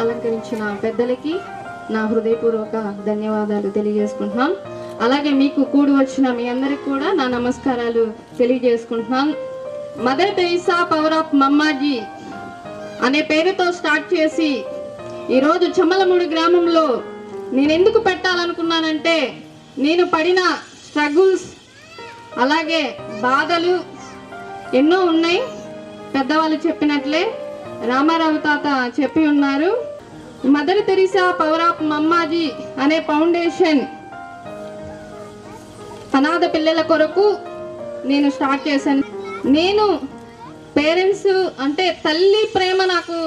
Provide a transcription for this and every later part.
అలంకరించిన పెద్దలకి నా హృదయపూర్వక ధన్యవాదాలు తెలియజేసుకుంటున్నాను. అలాగే మీకు కూడి వచ్చిన మీ అందరికి కూడా నా నమస్కారాలు తెలియజేసుకుంటున్నాను. మదర్ తెరీసా పవర్ ఆఫ్ మమ్మాజీ అనే పేరుతో స్టార్ట్ చేసి ఈరోజు చెమ్మలమూడి గ్రామంలో నేను ఎందుకు పెట్టాలనుకున్నానంటే, నేను పడిన స్ట్రగుల్స్ అలాగే బాధలు ఎన్నో ఉన్నాయి. పెద్దవాళ్ళు చెప్పినట్లే రామారావు తాత చెప్పి ఉన్నారు. మదర్ తెరీసా పవర్ ఆఫ్ మమ్మాజీ అనే ఫౌండేషన్ అనాథ పిల్లల కొరకు నేను స్టార్ట్ చేశాను. నేను పేరెంట్స్ అంటే తల్లి ప్రేమ నాకు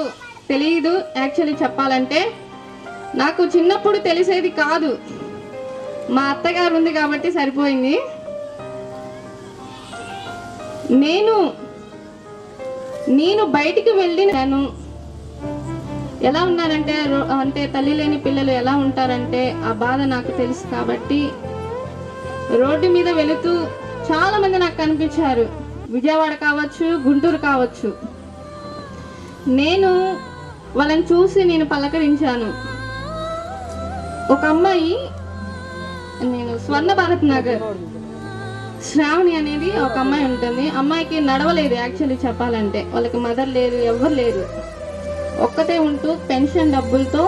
తెలియదు. యాక్చువల్లీ చెప్పాలంటే నాకు చిన్నప్పుడు తెలిసేది కాదు. మా అత్తగారు ఉంది కాబట్టి సరిపోయింది. నేను బయటికి వెళ్ళినాను. ఎలా ఉన్నారంటే అంటే తల్లి లేని పిల్లలు ఎలా ఉంటారంటే ఆ బాధ నాకు తెలుసు కాబట్టి రోడ్డు మీద వెళుతూ చాలా మంది నాకు కనిపించారు. విజయవాడ కావచ్చు, గుంటూరు కావచ్చు. నేను వాళ్ళని చూసి నేను పలకరించాను. ఒక అమ్మాయి, నేను స్వర్ణ భారత్ నగర్ శ్రావణి అనేది ఒక అమ్మాయి ఉంటుంది. అమ్మాయికి నడవలేదు. యాక్చువల్లీ చెప్పాలంటే వాళ్ళకి మదర్ లేరు, ఎవరు లేరు. ఒక్కతే ఉంటూ పెన్షన్ డబ్బులతో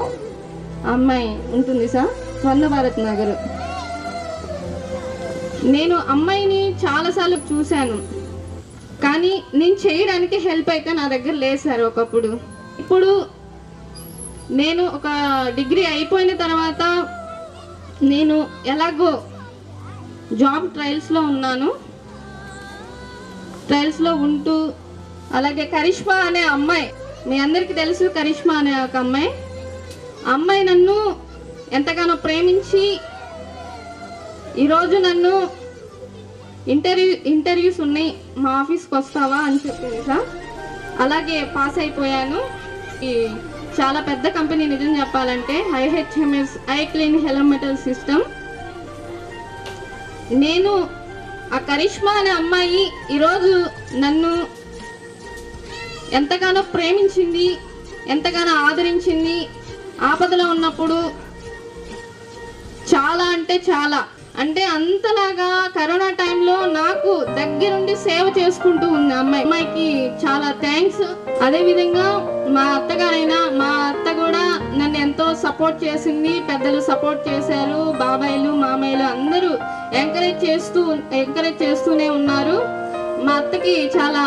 అమ్మాయి ఉంటుంది సార్, స్వర్ణ భారత్ నగర్. నేను అమ్మాయిని చాలాసార్లు చూశాను, కానీ నేను చేయడానికి హెల్ప్ అయితే నా దగ్గర లేదు సార్ ఒకప్పుడు. ఇప్పుడు నేను ఒక డిగ్రీ అయిపోయిన తర్వాత నేను ఎలాగో జాబ్ ట్రయల్స్లో ఉన్నాను. ట్రయల్స్లో ఉంటూ అలాగే కరిష్మా అనే అమ్మాయి, మీ అందరికీ తెలుసు కరిష్మా అనే ఒక అమ్మాయి. అమ్మాయి నన్ను ఎంతగానో ప్రేమించి ఈరోజు నన్ను ఇంటర్వ్యూస్ ఉన్నాయి, మా ఆఫీస్కి వస్తావా అని చెప్పింది సార్. అలాగే పాస్ అయిపోయాను. ఈ చాలా పెద్ద కంపెనీ నిజం చెప్పాలంటే IHMS ఐ క్లీన్ హెల్మెటల్ సిస్టమ్. నేను ఆ కరిష్మా అనే అమ్మాయి ఈరోజు నన్ను ఎంతగానో ప్రేమించింది, ఎంతగానో ఆదరించింది. ఆపదలో ఉన్నప్పుడు చాలా అంటే చాలా, అంటే అంతలాగా కరోనా టైంలో నాకు దగ్గరుండి సేవ చేసుకుంటూ ఉంది అమ్మాయికి చాలా థ్యాంక్స్. అదేవిధంగా మా అత్తగారైనా, మా అత్త కూడా నన్ను ఎంతో సపోర్ట్ చేసింది. పెద్దలు సపోర్ట్ చేశారు, బాబాయిలు మామయ్యలు అందరూ ఎంకరేజ్ చేస్తూనే ఉన్నారు. మా అత్తకి చాలా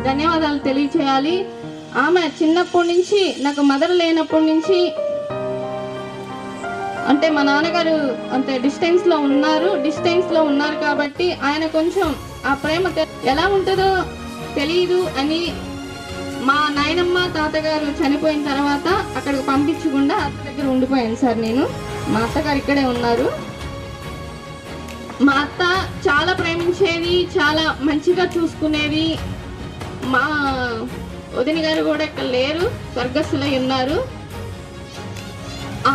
ధన్యవాదాలు తెలియచేయాలి. ఆమె చిన్నప్పటి నుంచి, నాకు మదర్ లేనప్పటి నుంచి, అంటే మా నాన్నగారు అంటే డిస్టెన్స్ లో ఉన్నారు కాబట్టి ఆయన కొంచెం ఆ ప్రేమ ఎలా ఉంటుందో తెలియదు అని మా నాయనమ్మ తాతగారు చనిపోయిన తర్వాత అక్కడికి పంపించకుండా అత్త దగ్గర ఉండిపోయాను సార్. నేను మా అత్తగారు ఇక్కడే ఉన్నారు. మా అత్త చాలా ప్రేమించేది, చాలా మంచిగా చూసుకునేది. మా వదిన గారు కూడా ఇక్కడ లేరు, స్వర్గస్థులై ఉన్నారు.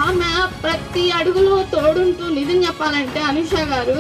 ఆమె ప్రతి అడుగులో తోడుంటూ, నిజం చెప్పాలంటే అనుష గారు